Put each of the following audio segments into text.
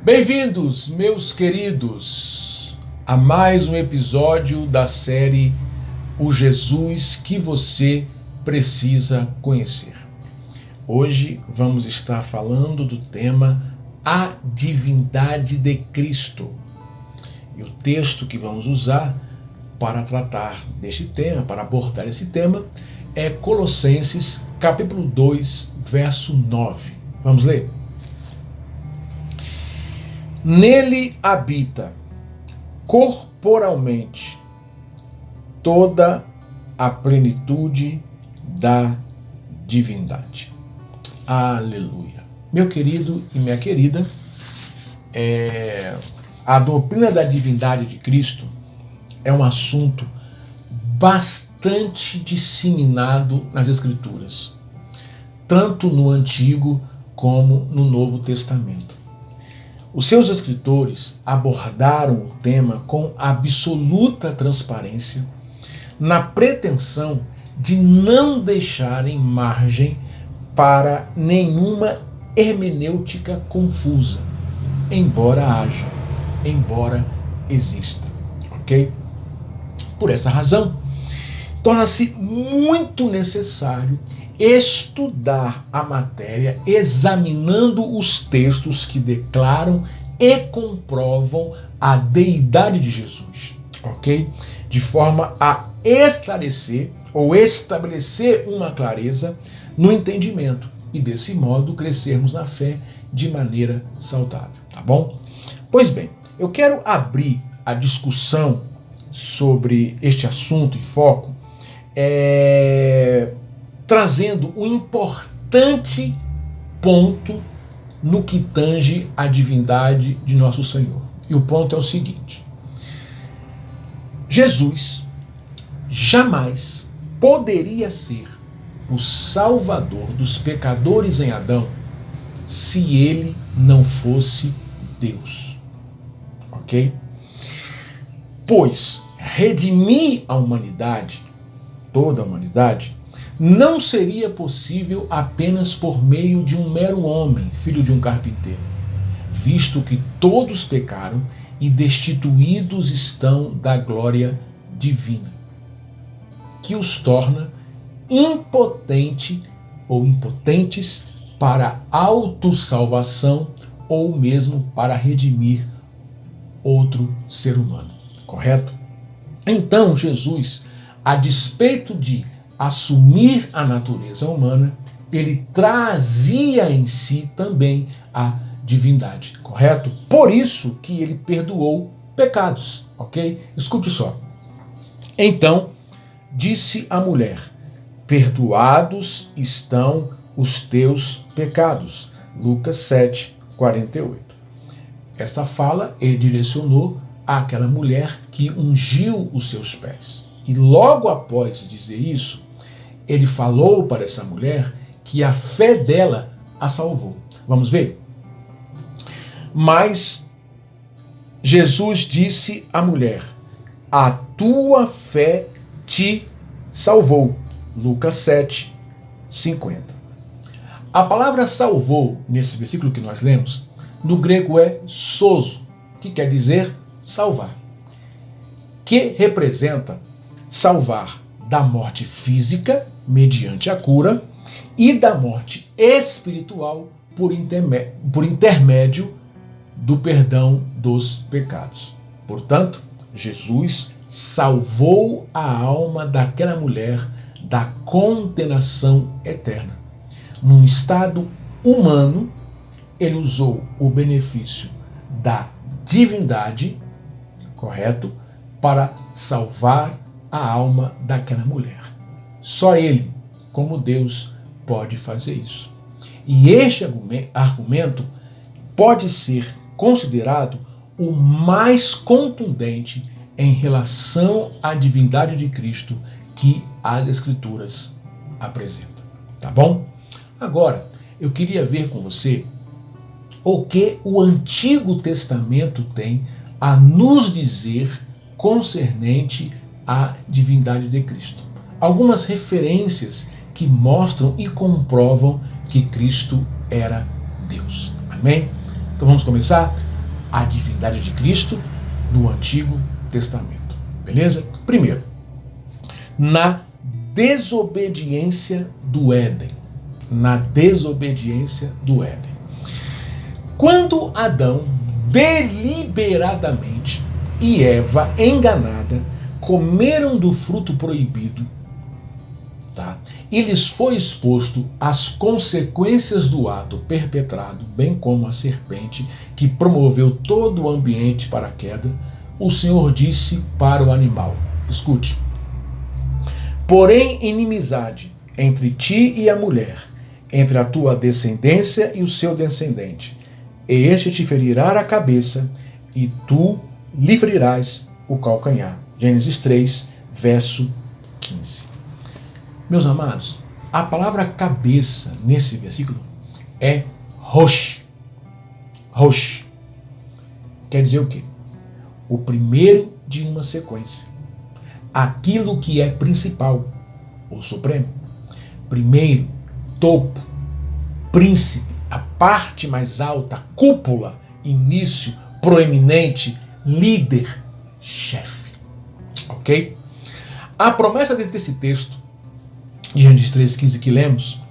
Bem-vindos, meus queridos, a mais um episódio da série O Jesus que você precisa conhecer. Hoje vamos estar falando do tema A Divindade de Cristo. E o texto que vamos usar para tratar deste tema, para abordar esse tema, é Colossenses capítulo 2, verso 9. Vamos ler? Nele habita corporalmente toda a plenitude da divindade. Aleluia. Meu querido e minha querida, a doutrina da divindade de Cristo é um assunto bastante disseminado nas Escrituras, tanto no Antigo como no Novo Testamento. Os seus escritores abordaram o tema com absoluta transparência, na pretensão de não deixarem margem para nenhuma hermenêutica confusa, embora exista, ok? Por essa razão, torna-se muito necessário estudar a matéria examinando os textos que declaram e comprovam a deidade de Jesus, ok? De forma a esclarecer ou estabelecer uma clareza no entendimento e desse modo crescermos na fé de maneira saudável, tá bom? Pois bem, eu quero abrir a discussão sobre este assunto em foco trazendo um importante ponto no que tange a divindade de nosso Senhor. E o ponto é o seguinte: Jesus jamais poderia ser o Salvador dos pecadores em Adão se ele não fosse Deus. Ok? Pois redimir a humanidade, toda a humanidade, não seria possível apenas por meio de um mero homem, filho de um carpinteiro, visto que todos pecaram e destituídos estão da glória divina, que os torna impotentes para autossalvação ou mesmo para redimir outro ser humano. Correto? Então Jesus, a despeito de assumir a natureza humana, ele trazia em si também a divindade, correto? Por isso que ele perdoou pecados, ok? Escute só. Então, disse a mulher: perdoados estão os teus pecados. Lucas 7, 48. Esta fala ele direcionou àquela mulher que ungiu os seus pés. E logo após dizer isso, ele falou para essa mulher que a fé dela a salvou. Vamos ver? Mas Jesus disse à mulher: a tua fé te salvou. Lucas 7, 50. A palavra salvou, nesse versículo que nós lemos, no grego é sozo, que quer dizer salvar, que representa salvar da morte física, mediante a cura, e da morte espiritual por intermédio do perdão dos pecados. Portanto, Jesus salvou a alma daquela mulher da condenação eterna. Num estado humano, ele usou o benefício da divindade, correto, para salvar a alma daquela mulher. Só ele, como Deus, pode fazer isso. E este argumento pode ser considerado o mais contundente em relação à divindade de Cristo que as Escrituras apresentam. Tá bom? Agora, eu queria ver com você o que o Antigo Testamento tem a nos dizer concernente à divindade de Cristo. Algumas referências que mostram e comprovam que Cristo era Deus. Amém? Então vamos começar? a divindade de Cristo no Antigo Testamento. Beleza? Primeiro, na desobediência do Éden. Na desobediência do Éden. Quando Adão deliberadamente e Eva enganada comeram do fruto proibido, tá? E lhes foi exposto às consequências do ato perpetrado, bem como a serpente que promoveu todo o ambiente para a queda, o Senhor disse para o animal: escute, porém inimizade entre ti e a mulher, entre a tua descendência e o seu descendente. Este te ferirá a cabeça e tu lhe ferirás o calcanhar. Gênesis 3, verso 15. Meus amados, a palavra cabeça nesse versículo é rosh. Rosh. Quer dizer o quê? O primeiro de uma sequência. Aquilo que é principal, ou supremo. Primeiro, topo, príncipe, a parte mais alta, cúpula, início, proeminente, líder, chefe. Ok? A promessa desse texto, de Gênesis 3,15 que lemos,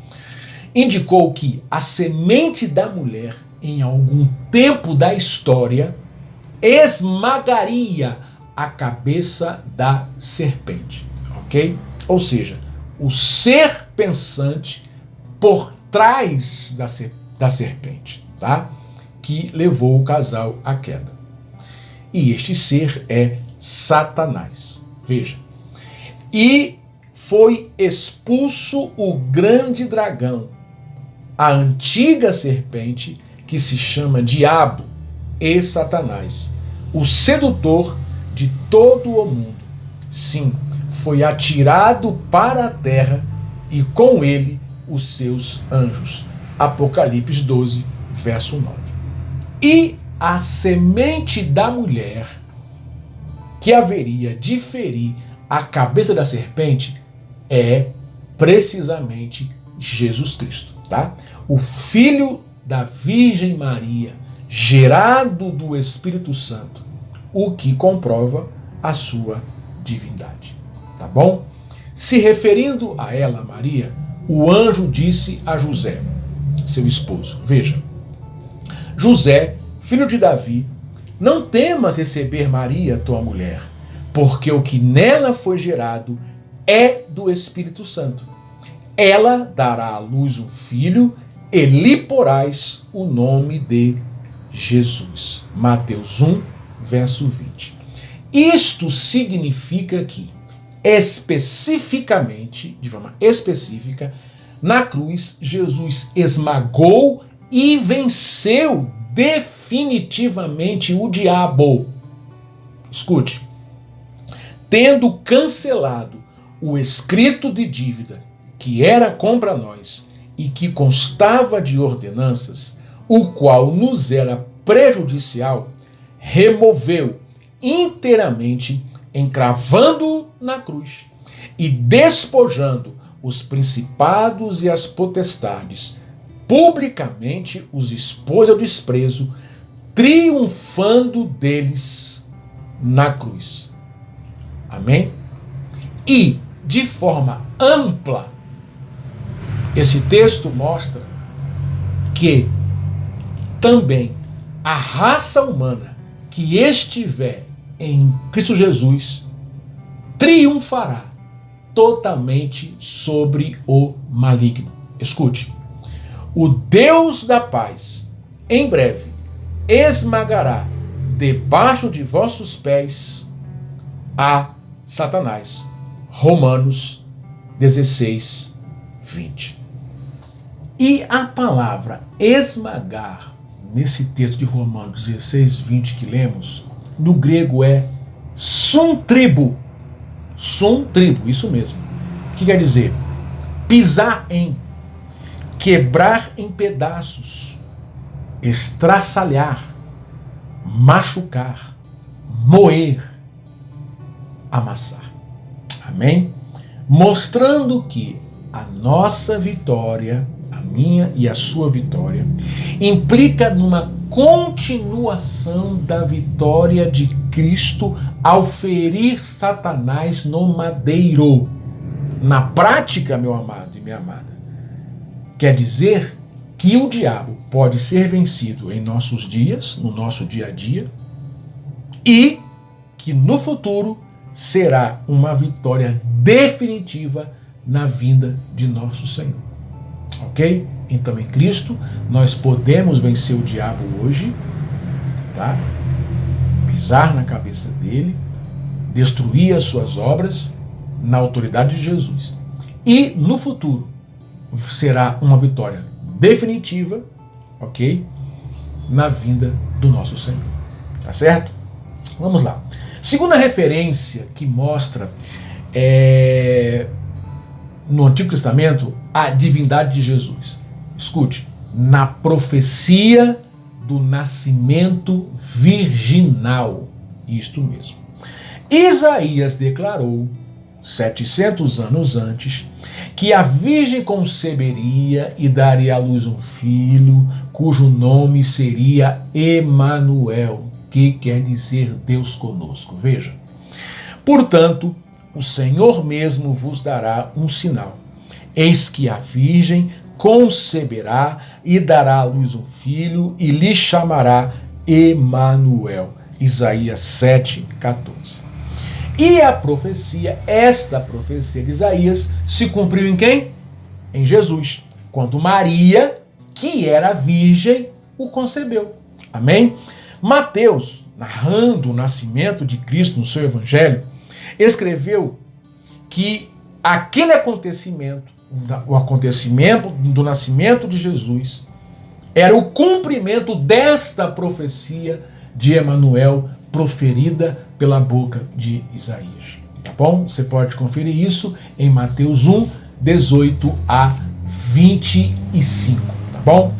indicou que a semente da mulher, em algum tempo da história, esmagaria a cabeça da serpente. Ok? Ou seja, o ser pensante por trás da serpente, tá? Que levou o casal à queda. E este ser é Satanás. Veja. E foi expulso o grande dragão, a antiga serpente que se chama Diabo e Satanás, o sedutor de todo o mundo. Sim, foi atirado para a terra e com ele os seus anjos. Apocalipse 12, verso 9. E a semente da mulher que haveria de ferir a cabeça da serpente é precisamente Jesus Cristo, tá? O Filho da Virgem Maria, gerado do Espírito Santo, o que comprova a sua divindade, tá bom? Se referindo a ela, Maria, o anjo disse a José, seu esposo, veja, José, filho de Davi, não temas receber Maria, tua mulher, porque o que nela foi gerado é do Espírito Santo. Ela dará à luz um filho e lhe porás o nome de Jesus. Mateus 1, verso 20. Isto significa que, especificamente, de forma específica, na cruz, Jesus esmagou e venceu definitivamente o diabo. Escute. Tendo cancelado o escrito de dívida que era contra nós e que constava de ordenanças, o qual nos era prejudicial, removeu inteiramente, encravando-o na cruz e despojando os principados e as potestades, publicamente os expôs ao desprezo, triunfando deles na cruz. Amém? E, de forma ampla, esse texto mostra que também a raça humana que estiver em Cristo Jesus triunfará totalmente sobre o maligno. Escute, o Deus da paz, em breve, esmagará debaixo de vossos pés a Satanás. Romanos 16, 20. E a palavra esmagar, nesse texto de Romanos 16, 20 que lemos, no grego é suntribo. Suntribo, isso mesmo. O que quer dizer? Pisar em, quebrar em pedaços, estraçalhar, machucar, moer, amassar. Amém? Mostrando que a nossa vitória, a minha e a sua vitória, implica numa continuação da vitória de Cristo ao ferir Satanás no madeiro. Na prática, meu amado e minha amada, quer dizer que o diabo pode ser vencido em nossos dias, no nosso dia a dia, e que no futuro será uma vitória definitiva na vinda de nosso Senhor. Ok? Então, em Cristo, nós podemos vencer o diabo hoje, tá? Pisar na cabeça dele, destruir as suas obras na autoridade de Jesus. E no futuro será uma vitória definitiva, ok? Na vinda do nosso Senhor. Tá certo? Vamos lá. Segunda referência que mostra no Antigo Testamento a divindade de Jesus. Escute, na profecia do nascimento virginal. Isto mesmo. Isaías declarou, 700 anos antes, que a virgem conceberia e daria à luz um filho, cujo nome seria Emanuel, que quer dizer Deus conosco. Veja. Portanto, o Senhor mesmo vos dará um sinal. Eis que a virgem conceberá e dará à luz um filho e lhe chamará Emanuel. Isaías 7:14. E a profecia, esta profecia de Isaías, se cumpriu em quem? Em Jesus. Quando Maria, que era virgem, o concebeu. Amém? Mateus, narrando o nascimento de Cristo no seu evangelho, escreveu que aquele acontecimento, o acontecimento do nascimento de Jesus, era o cumprimento desta profecia de Emanuel, proferida pela boca de Isaías. Tá bom? Você pode conferir isso em Mateus 1, 18 a 25. Tá bom?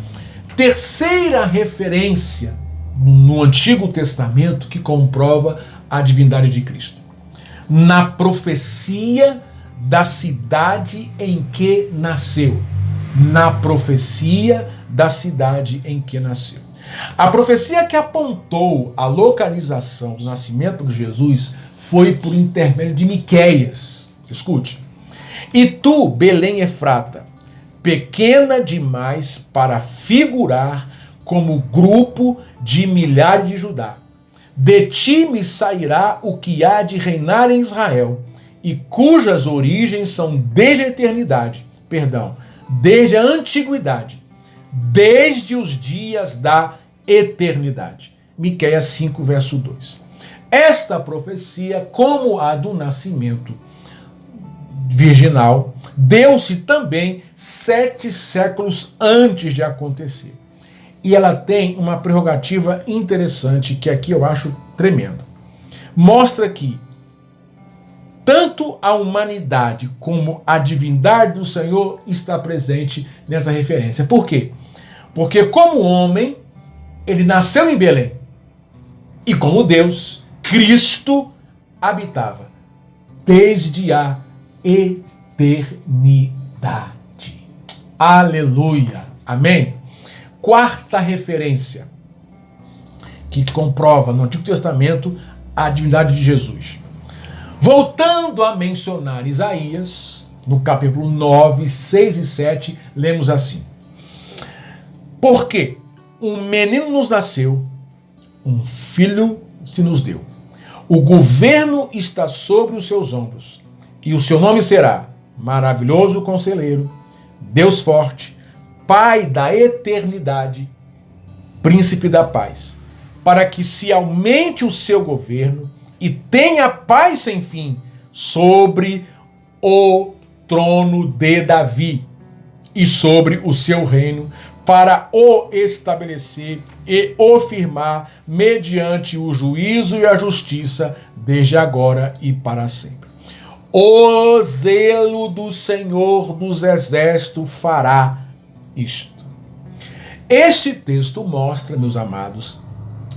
Terceira referência no Antigo Testamento que comprova a divindade de Cristo. Na profecia da cidade em que nasceu. Na profecia da cidade em que nasceu. A profecia que apontou a localização do nascimento de Jesus foi por intermédio de Miqueias. Escute. E tu, Belém Efrata, pequena demais para figurar como grupo de milhares de Judá. De ti me sairá o que há de reinar em Israel, e cujas origens são desde a eternidade, desde a antiguidade, desde os dias da eternidade. Miqueias 5, verso 2. Esta profecia, como a do nascimento virginal, deu-se também 7 séculos antes de acontecer. E ela tem uma prerrogativa interessante, que aqui eu acho tremenda. Mostra que tanto a humanidade como a divindade do Senhor está presente nessa referência. Por quê? Porque como homem, ele nasceu em Belém. E como Deus, Cristo habitava desde a eternidade. Aleluia. Amém? Quarta referência que comprova no Antigo Testamento a divindade de Jesus. Voltando a mencionar Isaías, no capítulo 9, 6 e 7, lemos assim. Porque um menino nos nasceu, um filho se nos deu. O governo está sobre os seus ombros, e o seu nome será Maravilhoso Conselheiro, Deus Forte, Pai da Eternidade, Príncipe da Paz, para que se aumente o seu governo e tenha paz sem fim sobre o trono de Davi e sobre o seu reino, para o estabelecer e o firmar mediante o juízo e a justiça, desde agora e para sempre. O zelo do Senhor dos Exércitos fará isto. Este texto mostra, meus amados,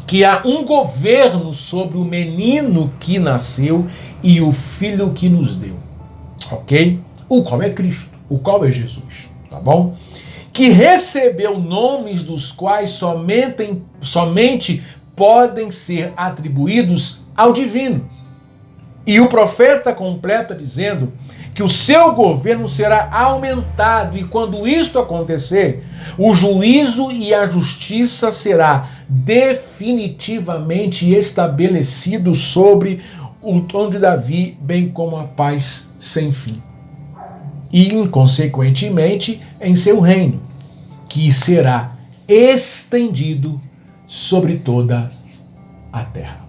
que há um governo sobre o menino que nasceu e o filho que nos deu. Ok? O qual é Cristo, o qual é Jesus. Tá bom? que recebeu nomes dos quais somente podem ser atribuídos ao divino. E o profeta completa dizendo que o seu governo será aumentado, e quando isto acontecer, o juízo e a justiça será definitivamente estabelecido sobre o trono de Davi, bem como a paz sem fim. E, inconsequentemente, em seu reino, que será estendido sobre toda a terra.